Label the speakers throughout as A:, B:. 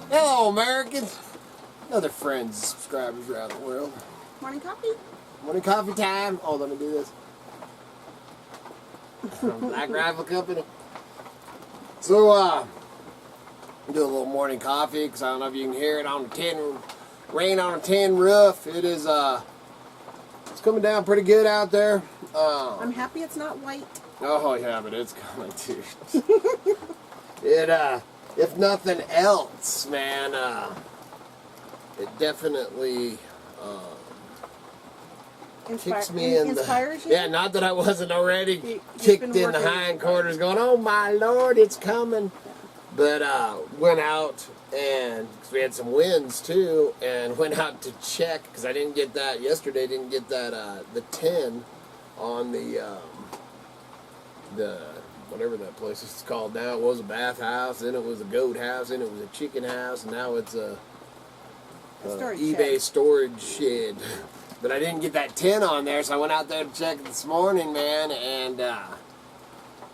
A: Hello, Americans. Other friends and subscribers around the world.
B: Morning coffee?
A: Morning coffee time. Oh, let me do this. Black Rifle Company. So, do a little morning coffee because I don't know if you can hear it on the tin, rain on a tin roof. It is, it's coming down pretty good out there.
B: I'm happy it's not white.
A: Oh yeah, but it's coming too. It, if nothing else, man, it definitely, kicks me in
B: inspires
A: the...
B: you?
A: Yeah, not that I wasn't already
B: You've
A: kicked
B: been
A: in the
B: working.
A: hindquarters going, oh my Lord, it's coming. But went out, and cause we had some winds too, and went out to check, because I didn't get that yesterday, didn't get that, the 10 on the whatever that place is called now. It was a bathhouse, then it was a goat house, then it was a chicken house, and now it's a eBay
B: shed.
A: storage shed. But I didn't get that 10 on there, so I went out there to check it this morning, man, and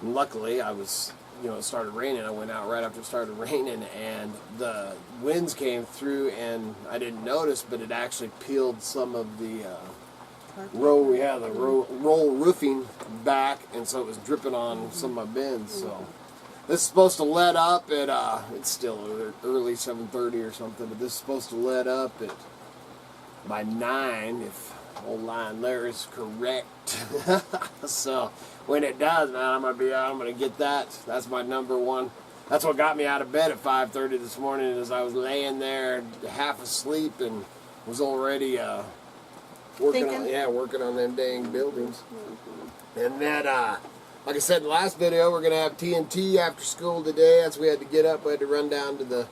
A: luckily I was, you know, it started raining. I went out right after it started raining, and the winds came through, and I didn't notice, but it actually peeled some of the roll roofing back, and so it was dripping on some of my bins. So this is supposed to let up at it's still early 7:30 or something, but this is supposed to let up at by 9 if old line there is correct. So when it does, man, I'm gonna get that. That's my number one. That's what got me out of bed at 5:30 this morning, is I was laying there half asleep and was already working on them dang buildings. And then, like I said in the last video, we're going to have TNT after school today. That's we had to get up. We had to run down to the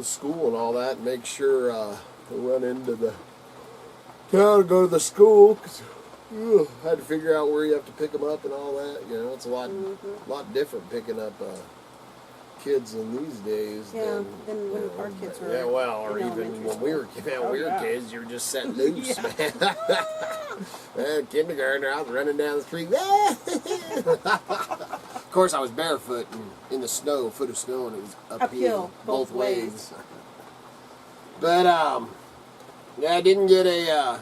A: school and all that and make sure to run into the town to go to the school. Cause, had to figure out where you have to pick them up and all that. You know, it's a lot different picking up kids in these days than
B: when our kids were.
A: Yeah, well, or even when we were kids, you were just set loose, man. Kindergartner, I was running down the street. Of course, I was barefoot and in the snow, a foot of snow, and it was uphill both ways. But yeah, I didn't get to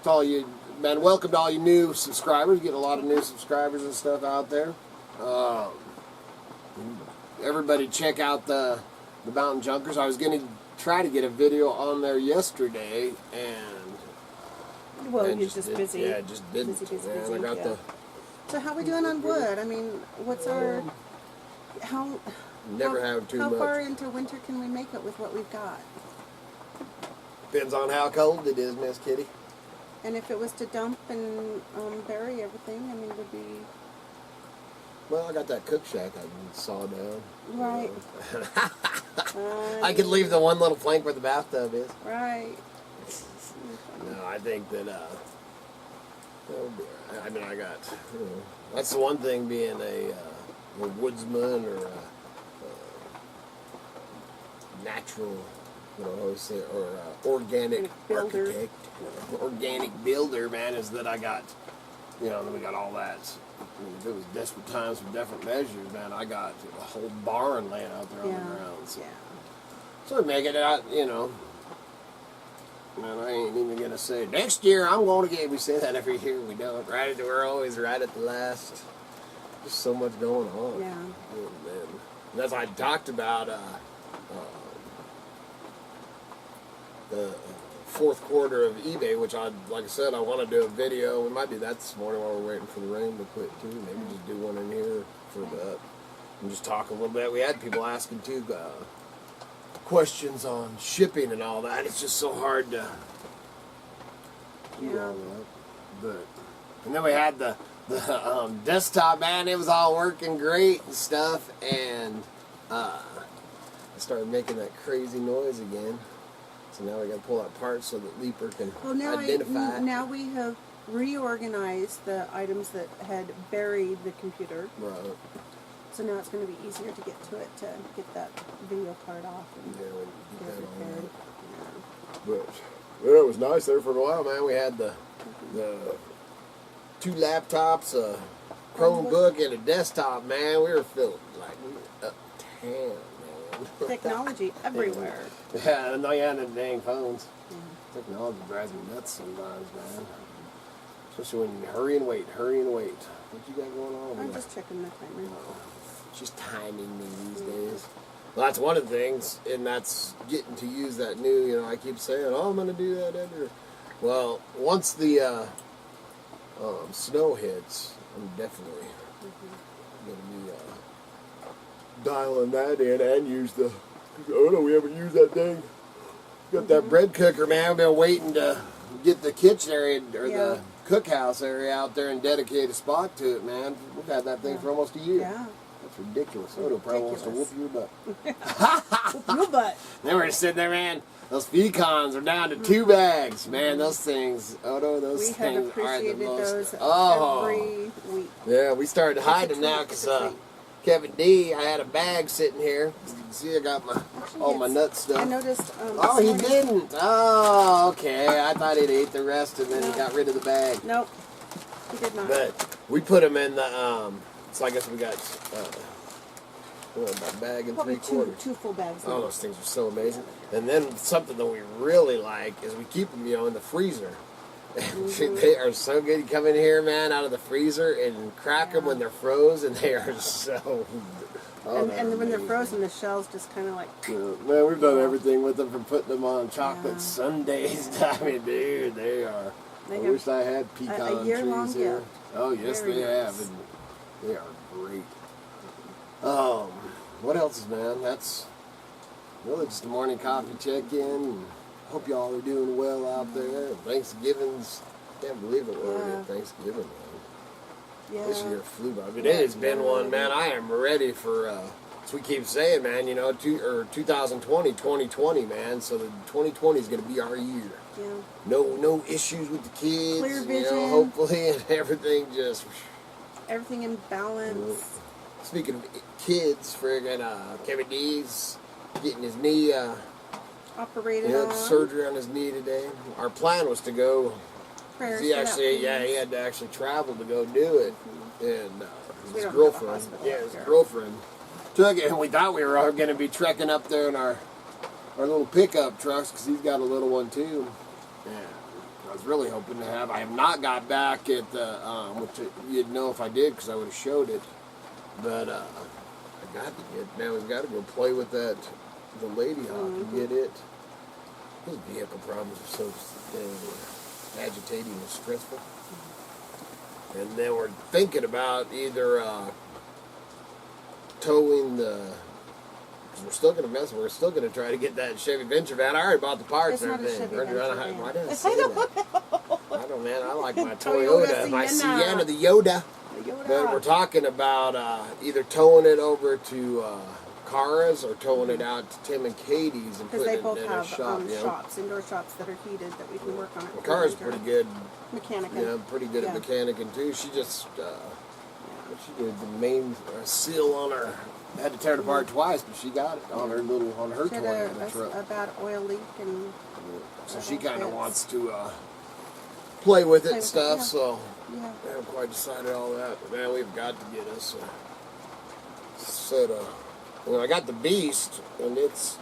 A: all you, man. Welcome to all you new subscribers. Getting a lot of new subscribers and stuff out there. Everybody check out the Mountain Junkers. I was going to try to get a video on there yesterday, and
B: you're just busy.
A: Yeah, just didn't.
B: Busy.
A: I got the.
B: So how are we doing on wood? I mean, what's our how far into winter can we make it with what we've got?
A: Depends on how cold it is, Miss Kitty.
B: And if it was to dump and bury everything, I mean, would be.
A: Well, I got that cook shack I can saw down.
B: Right.
A: I could leave the one little plank where the bathtub is.
B: Right.
A: No, I think that, I mean, I got, that's the one thing being a woodsman or a natural, or organic architect, organic builder, man, is that I got, we got all that. If it was desperate times for different measures, man, I got a whole barn laying out there on the ground. So we make it out, man, I ain't even going to say, next year I'm going to get, we say that every year, we don't. We're always right at the last. Just so much going on.
B: Yeah.
A: And that's why I talked about the fourth quarter of eBay, which like I said, I want to do a video. We might do that this morning while we're waiting for the rain to quit too. Maybe just do one in here for that and just talk a little bit. We had people asking too questions on shipping and all that. It's just so hard to do all that. But and then we had the desktop, man. It was all working great and stuff, and I started making that crazy noise again. So now we got to pull out parts so that Leaper can identify it.
B: Now we have reorganized the items that had buried the computer.
A: Right.
B: So now it's going to be easier to get to it, to get that video part off and get it repaired.
A: But it was nice there for a while, man. We had the 2 laptops, a Chromebook, and a desktop, man. We were feeling like we were uptown, man.
B: Technology everywhere.
A: Yeah, and the dang phones. Technology drives me nuts sometimes, man. Especially when you hurry and wait. What you got going on over
B: I'm
A: there?
B: just checking the timer.
A: She's timing me these days. Well, that's one of the things, and that's getting to use that new, I keep saying, I'm going to do that later. Well, once the snow hits, I'm definitely going to be dialing that in and use the, we haven't used that thing. Got that bread cooker, man. I've been waiting to get the kitchen area, or the cookhouse area out there and dedicate a spot to it, man. We've had that thing for almost a year.
B: Yeah.
A: That's ridiculous. Odo probably wants to whoop your butt.
B: Whoop your butt.
A: Then we're sitting there, man. Those pecans are down to 2 bags. Man, those things, Odo, those things are the most.
B: Every week.
A: Yeah, we started hiding them now because Kevyn D, I had a bag sitting here. You can see I got all my nut stuff.
B: I noticed.
A: Oh, he didn't. Oh, okay. I thought he'd ate the rest and then he got rid of the bag.
B: Nope, he did not.
A: But we put them in the, so I guess we got a bag and
B: Probably
A: 3/4.
B: two full bags.
A: Oh, those things are so amazing. And then something that we really like is we keep them, in the freezer. They are so good. You come in here, man, out of the freezer and crack them when they're frozen. They are so.
B: And when they're frozen, the shells just kind of like.
A: Yeah, man, we've done everything with them, from putting them on chocolate sundaes. I mean, dude, they are. I wish I had pecan trees here.
B: Gift.
A: Oh, yes,
B: Very
A: they
B: nice.
A: have. And they are great. What else is, man? That's really just a morning coffee check-in. Hope y'all are doing well out there. Thanksgiving's, can't believe it, we're already at Thanksgiving, man.
B: Yeah.
A: This year flew by. But it has been one, man. I am ready for, as we keep saying, man, 2020, 2020, man. So the 2020 is going to be our year.
B: Yeah.
A: No issues with the kids.
B: Clear vision.
A: Hopefully, and everything just.
B: Everything in balance.
A: Speaking of kids, friggin' Kevyn D's getting his knee
B: Operated
A: the
B: on.
A: surgery on his knee today. Our plan was to go.
B: Prayers
A: He
B: for that,
A: actually,
B: please.
A: he had to actually travel to go do it, and
B: We
A: his
B: don't have a
A: girlfriend,
B: hospital
A: his
B: here.
A: girlfriend took it, and we thought we were all going to be trekking up there in our little pickup trucks because he's got a little one too. And I was really hoping to have. I have not got back at the, which you'd know if I did because I would have showed it. But I got to get. Now we've got to go play with the lady hawk and get it. His vehicle problems are so agitating and stressful. And then we're thinking about either towing because we're still going to we're still going to try to get that Chevy Venture van. I already bought the parts
B: It's
A: and
B: not a
A: everything.
B: Chevy Venture van.
A: Why did I say that? I don't, man. I like my
B: Toyota
A: Toyota, my
B: Sienna.
A: Sienna, the Yoda. But we're talking about either towing it over to Cara's or towing it out to Tim and Katie's and
B: Because
A: putting
B: they
A: it
B: both
A: in
B: have
A: a shop.
B: shops, indoor shops that are heated that we can work on it.
A: Well,
B: for
A: Cara's
B: winter.
A: pretty good.
B: Mechanic.
A: Pretty good at mechanicing too. She just she did the main seal on her. Had to tear it apart twice, but she got it on her
B: She had
A: Toyota truck.
B: a bad oil leak and.
A: So she kind of wants to play with it and stuff.
B: Yeah.
A: So
B: Yeah.
A: I haven't quite decided all that. But man, we've got to get us a set of. I got the Beast, and it's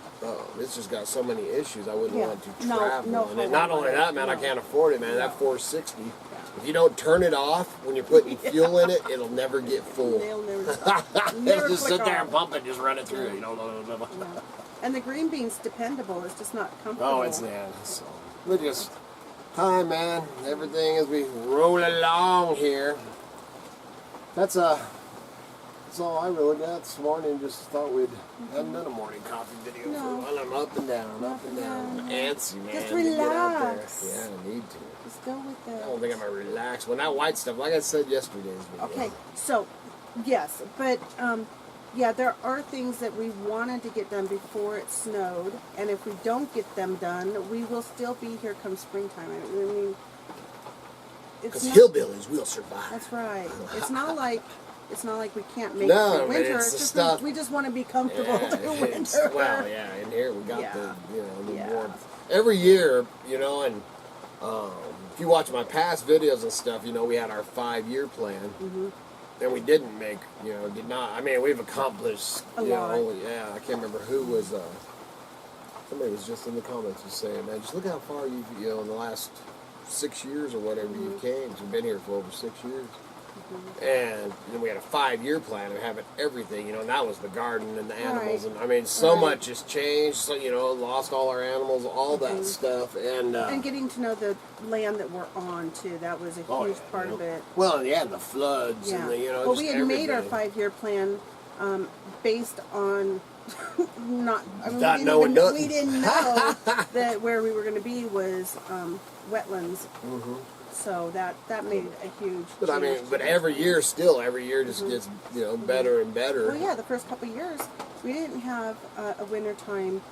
A: just got so many issues. I wouldn't want to travel. And not only that, man, I can't afford it, man. That 460. If you don't turn it off when you're putting fuel in it, it'll never get full.
B: They'll never
A: Just
B: click
A: sit there
B: off.
A: and pump it, just run it through. You know.
B: Yeah. And the green bean's dependable. It's just not comfortable.
A: Oh, it's not. So we just hi, man. Everything as we roll along here. That's all I really got this morning. Just thought we'd hadn't done a morning coffee video for a while. I'm up and down, up and down. I'm antsy, man.
B: Just
A: to get out there.
B: relax.
A: Yeah, I need to.
B: Just go with it.
A: I don't think I'm gonna relax. When that white stuff, like I said yesterday's video.
B: Okay, so yes, but yeah, there are things that we wanted to get done before it snowed, and if we don't get them done, we will still be here come springtime. I mean,
A: Because hillbillies will survive.
B: That's right. It's not like we can't make
A: No,
B: it through
A: I mean,
B: winter.
A: it's
B: It's
A: the
B: just
A: stuff-
B: we just want to be comfortable
A: Yeah,
B: through
A: it's-
B: winter.
A: well, yeah, in here we got the
B: Yeah.
A: warmth. Every year, and if you watch my past videos and stuff, we had our 5-year plan. and we didn't make, did not. I mean, we've accomplished,
B: A lot.
A: yeah. I can't remember who was. Somebody was just in the comments was saying, man, just look how far you've, in the last 6 years or whatever you've came. So we've been here for over 6 years. And then we had a 5-year plan of having everything, and that was the garden and the animals.
B: Right.
A: And I mean, so much has changed. So, lost all our animals, all that stuff. And
B: getting to know the land that we're on, too. That was a huge part of it.
A: Well, yeah, the floods and the,
B: Well,
A: just
B: we had made our
A: everything.
B: 5-year plan based on not
A: knowing nothing.
B: we didn't know that where we were going to be was wetlands. So that made a huge
A: But I mean,
B: change.
A: but every year just gets, better and better.
B: Well, yeah, the first couple of years, we didn't have a wintertime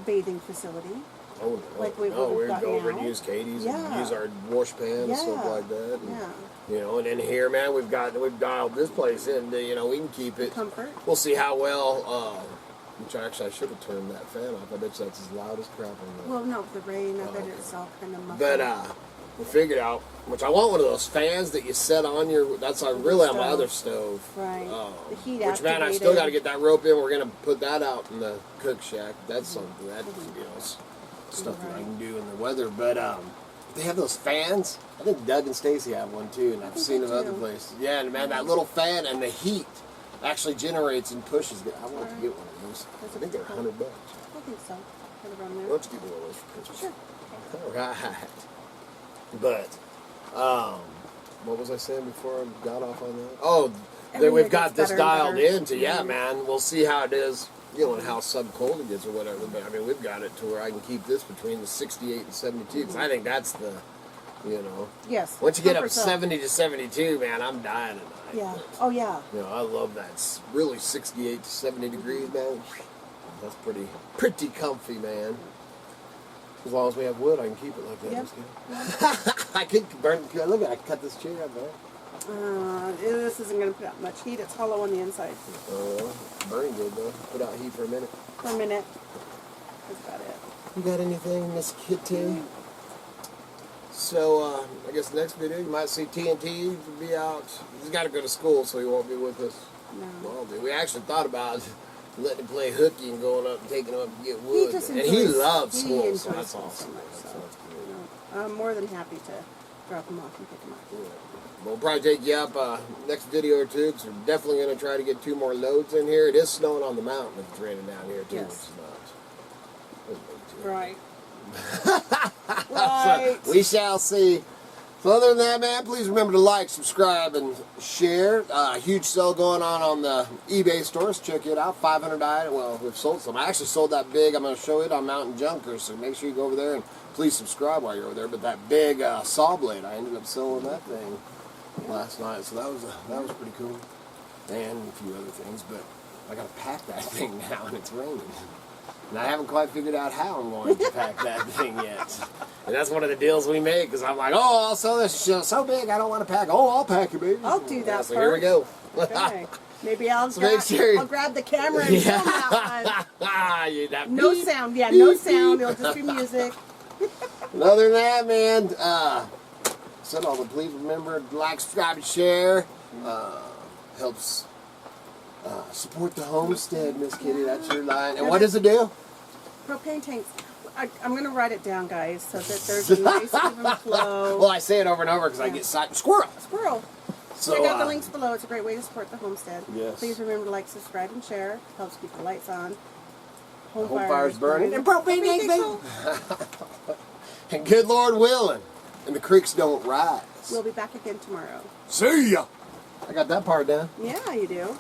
B: bathing facility.
A: Oh, no.
B: Like we've
A: we'd
B: got
A: go over
B: now.
A: and use KDe's
B: Yeah.
A: and use our wash pans and stuff
B: Yeah.
A: like that. And,
B: Yeah.
A: and then here, man, we've dialed this place in. We can keep it.
B: Comfort.
A: We'll see how well. Which actually, I should have turned that fan off. I bet you that's as loud as crap.
B: Well, no, the rain. I bet
A: okay.
B: it's all kind of muffled.
A: But we figured out, which I want one of those fans that you set on your. That's really on my other stove.
B: Right. The heat
A: Which, man, I
B: activated.
A: still got to get that rope in. We're gonna put that out in the cook shack. That's something that stuff that I can do in the weather. But they have those fans. I think Doug and Stacy have one too, and I've seen them other places. Yeah, and man, that little fan and the heat actually generates and pushes. I want to get one of those. I think they're $100.
B: I think so. Kind of around there.
A: Why don't you get me one of those for Christmas?
B: Sure.
A: All right. But, what was I saying before I got off on that? Oh,
B: Every
A: we've
B: year
A: got
B: gets
A: this
B: better and
A: dialed
B: better.
A: into. Yeah, man. We'll see how it is, and how sub-cold it gets or whatever. But, I mean, we've got it to where I can keep this between the 68 and 72. Because I think that's the,
B: Yes.
A: Once you get up
B: comfort zone.
A: 70 to 72, man, I'm dying at night.
B: Yeah.
A: But,
B: Oh, yeah.
A: I love that. It's really 68 to 70 degrees, man. That's pretty comfy, man. As long as we have wood, I can keep it like that.
B: Yep.
A: Just kidding. I could burn. Look, I cut this chair up there.
B: This isn't going to put out much heat. It's hollow on the inside.
A: Burning good though. Put out heat for a minute.
B: For a minute. That's about it.
A: You got anything, Miss Kitty? So I guess next video you might see TNT be out. He's got to go to school, so he won't be with us.
B: No.
A: Well, we actually thought about letting him play hooky and going up and taking him up to get wood.
B: just
A: And he
B: enjoys-
A: loves
B: he
A: school,
B: enjoys
A: so that's
B: school
A: awesome.
B: so much, so,
A: That's good.
B: I'm more than happy to drop him off and pick him up.
A: Yeah. We'll probably take you up next video or two, because we're definitely going to try to get 2 more loads in here. It is snowing on the mountain if it's raining down here, too,
B: Yes.
A: which is not.
B: Right.
A: So we shall see. So other than that, man, please remember to like, subscribe, and share. Huge sale going on the eBay stores. Check it out. 500 items. Well, we've sold some. I actually sold that big. I'm going to show it on Mountain Junker, so make sure you go over there and please subscribe while you're over there. But that big saw blade, I ended up selling that thing last night, so that was pretty cool. And a few other things, but I got to pack that thing now, and it's raining. And I haven't quite figured out how I'm going to pack that thing yet. And that's one of the deals we make, because I'm like, oh, I'll sell this shit so big I don't want to pack. Oh, I'll pack it, baby.
B: I'll do that
A: So here we go.
B: Okay. Maybe I'll,
A: So make sure
B: I'll grab the camera and film that one.
A: That
B: No
A: beep.
B: sound. Yeah, no sound. It'll just be music.
A: And other than that, man, said all the please remember to like, subscribe, and share. Helps support the homestead, Miss Kitty. That's your line. And what does it do?
B: Propane tanks. I'm going to write it down, guys, so that there's a nice even flow.
A: Well, I say it over and over because I get sight. Squirrel.
B: Squirrel.
A: So,
B: Check out the links below. It's a great way to support the homestead.
A: Yes.
B: Please remember to like, subscribe, and share. Helps keep the lights on. Home
A: fire's burning. And propane
B: Propane
A: tanks. And good Lord willing, and the creeks don't rise.
B: We'll be back again tomorrow.
A: See ya. I got that part down.
B: Yeah, you do.